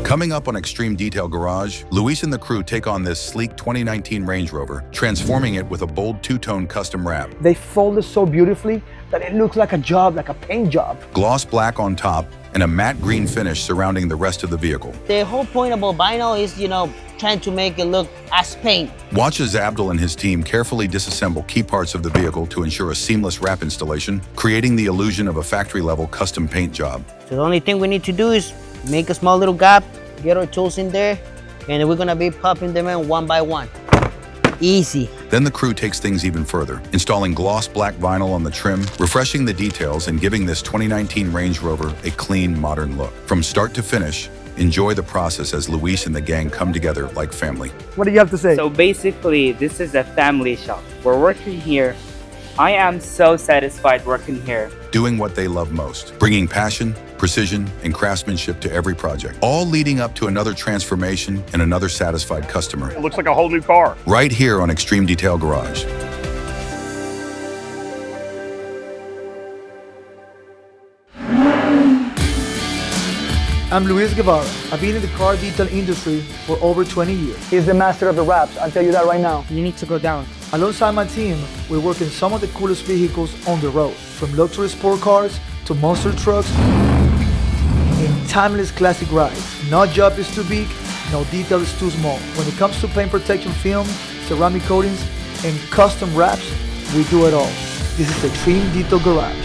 Coming up on Extreme Detail Garage, Luis and the crew take on this sleek 2019 Range Rover, transforming it with a bold two-tone custom wrap. They folded so beautifully that it looks like a job, like a paint job. Gloss black on top and a matte green finish surrounding the rest of the vehicle. The whole point about vinyl is, trying to make it look as paint. Watch as Abdul and his team carefully disassemble key parts of the vehicle to ensure a seamless wrap installation, creating the illusion of a factory-level custom paint job. So the only thing we need to do is make a small little gap, get our tools in there, and we're gonna be popping them in one by one. Easy. Then the crew takes things even further, installing gloss black vinyl on the trim, refreshing the details and giving this 2019 Range Rover a clean, modern look. From start to finish, enjoy the process as Luis and the gang come together like family. What do you have to say? So basically, this is a family shop. We're working here. I am so satisfied working here. Doing what they love most, bringing passion, precision, and craftsmanship to every project, all leading up to another transformation and another satisfied customer. It looks like a whole new car. Right here on Extreme Detail Garage. I'm Luis Guevara. I've been in the car detail industry for over 20 years. He's the master of the wraps, I'll tell you that right now. You need to go down. Alongside my team, we work in some of the coolest vehicles on the road, from luxury sport cars to monster trucks and timeless classic rides. No job is too big, no detail is too small. When it comes to paint protection film, ceramic coatings, and custom wraps, we do it all. This is Extreme Detail Garage.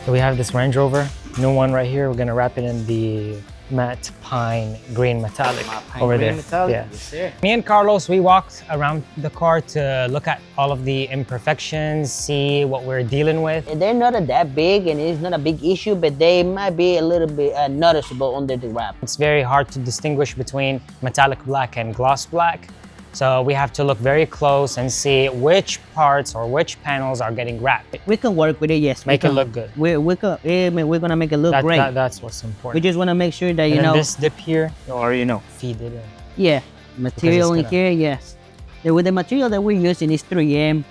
So we have this Range Rover, new one right here. We're gonna wrap it in the matte pine green metallic over there. Metallic. Yeah. Me and Carlos, we walked around the car to look at all of the imperfections, see what we're dealing with. They're not that big and it's not a big issue, but they might be a little bit noticeable under the wrap. It's very hard to distinguish between metallic black and gloss black. So we have to look very close and see which parts or which panels are getting wrapped. We can work with it, yes. Make it look good. We're gonna make it look great. That's what's important. We just wanna make sure that, and this dip here, Or, feed it in. Yeah, material in here, yes. With the material that we're using is 3M.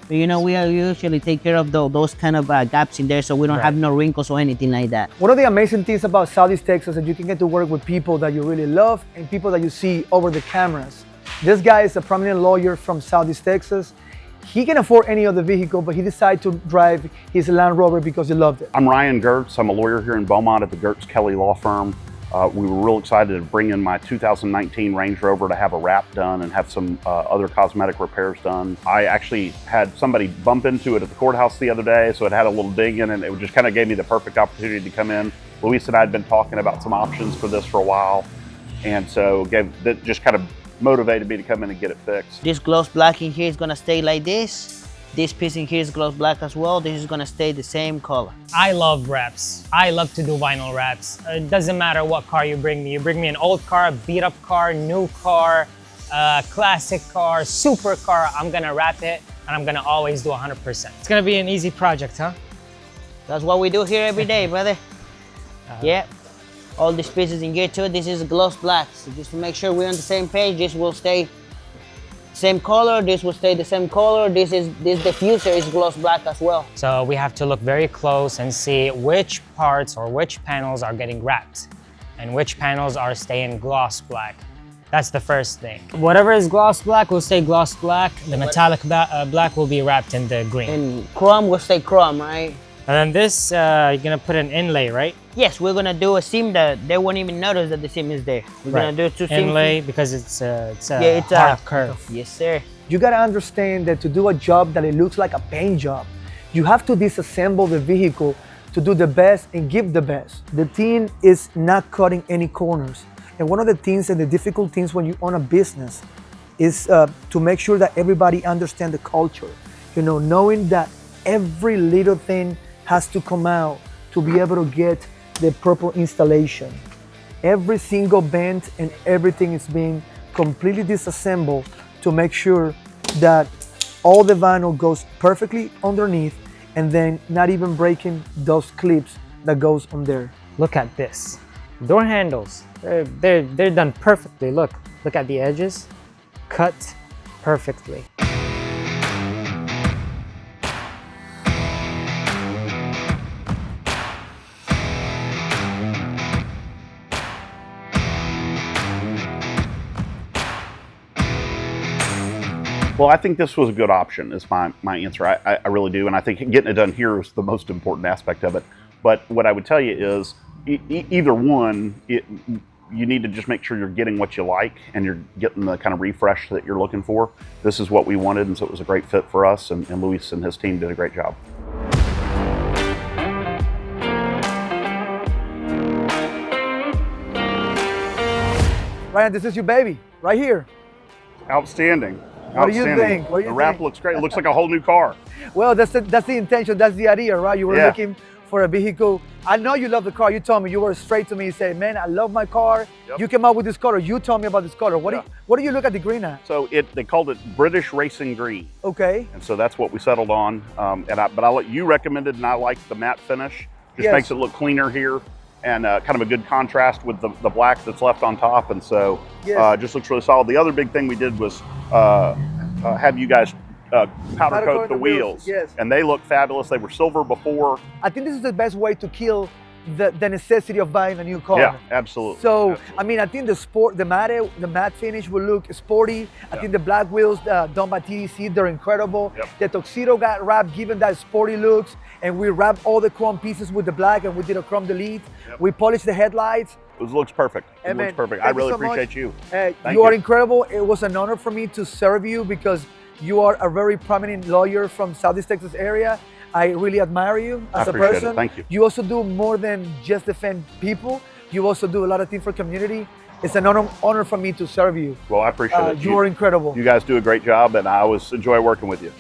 But, we usually take care of those kind of gaps in there so we don't have no wrinkles or anything like that. One of the amazing things about Southeast Texas is that you can get to work with people that you really love and people that you see over the cameras. This guy is a prominent lawyer from Southeast Texas. He can afford any other vehicle, but he decided to drive his Land Rover because he loved it. I'm Ryan Gertz. I'm a lawyer here in Beaumont at the Gertz Kelly Law Firm. We were real excited to bring in my 2019 Range Rover to have a wrap done and have some other cosmetic repairs done. I actually had somebody bump into it at the courthouse the other day, so it had a little ding in it, and it just kind of gave me the perfect opportunity to come in. Luis and I had been talking about some options for this for a while, and so that just kind of motivated me to come in and get it fixed. This gloss black in here is gonna stay like this. This piece in here is gloss black as well. This is gonna stay the same color. I love wraps. I love to do vinyl wraps. It doesn't matter what car you bring me. You bring me an old car, a beat up car, new car, classic car, super car, I'm gonna wrap it and I'm gonna always do 100%. It's gonna be an easy project, huh? That's what we do here every day, brother. Yeah. All these pieces in here too, this is gloss black. So just to make sure we're on the same page, this will stay same color, this will stay the same color. This diffuser is gloss black as well. So we have to look very close and see which parts or which panels are getting wrapped and which panels are staying gloss black. That's the first thing. Whatever is gloss black will stay gloss black. The metallic black will be wrapped in the green. And chrome will stay chrome, right? And then this, you're gonna put an inlay, right? Yes, we're gonna do a seam that they won't even notice that the seam is there. We're gonna do two seams. Inlay because it's a hard curve. Yes, sir. You gotta understand that to do a job that it looks like a paint job, you have to disassemble the vehicle to do the best and give the best. The team is not cutting any corners. And one of the things and the difficult things when you own a business is to make sure that everybody understands the culture. Knowing that every little thing has to come out to be able to get the proper installation. Every single bend and everything is being completely disassembled to make sure that all the vinyl goes perfectly underneath and then not even breaking those clips that goes on there. Look at this. Door handles, they're done perfectly. Look at the edges, cut perfectly. Well, I think this was a good option is my answer. I really do. And I think getting it done here is the most important aspect of it. But what I would tell you is either one, you need to just make sure you're getting what you like and you're getting the kind of refresh that you're looking for. This is what we wanted, and so it was a great fit for us, and Luis and his team did a great job. Ryan, this is your baby, right here. Outstanding. What do you think? What do you The wrap think? looks great. It looks like a whole new car. Well, that's the intention, that's the idea, right? You were Yeah. looking for a vehicle. I know you love the car. You told me, you were straight to me and said, man, I love my car. Yep. You came up with this color. You told me about this color. What do you look at the green at? So they called it British Racing Green. Okay. And so that's what we settled on. But you recommended, and I like the matte finish. Just Yes. makes it look cleaner here, and kind of a good contrast with the black that's left on top. And so Yes. just looks really solid. The other big thing we did was have you guys powder coat the wheels. Yes. And they look fabulous. They were silver before. I think this is the best way to kill the necessity of buying a new car. Yeah, absolutely. So, Absolutely. I mean, I think the matte finish will look sporty. I think the black wheels done by TDC, they're incredible. Yep. The tuxedo got wrapped, given that sporty looks, and we wrapped all the chrome pieces with the black, and we did a chrome delete. Yep. We polished the headlights. It looks perfect. It Hey, man, looks perfect. I thank you really so much. appreciate you. You Thank are you. incredible. It was an honor for me to serve you because you are a very prominent lawyer from Southeast Texas area. I really admire you as a appreciate it. person. Thank you. You also do more than just defend people. You also do a lot of things for community. It's an honor for me to serve you. Well, I appreciate it. You are incredible. You guys do a great job, and I always enjoy working with you.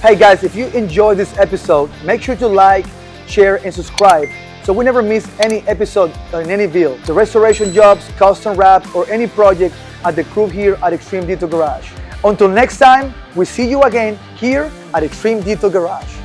Hey guys, if you enjoyed this episode, make sure to like, share, and subscribe so we never miss any episode in any build. The restoration jobs, custom wrap, or any project at the crew here at Extreme Detail Garage. Until next time, we see you again here at Extreme Detail Garage.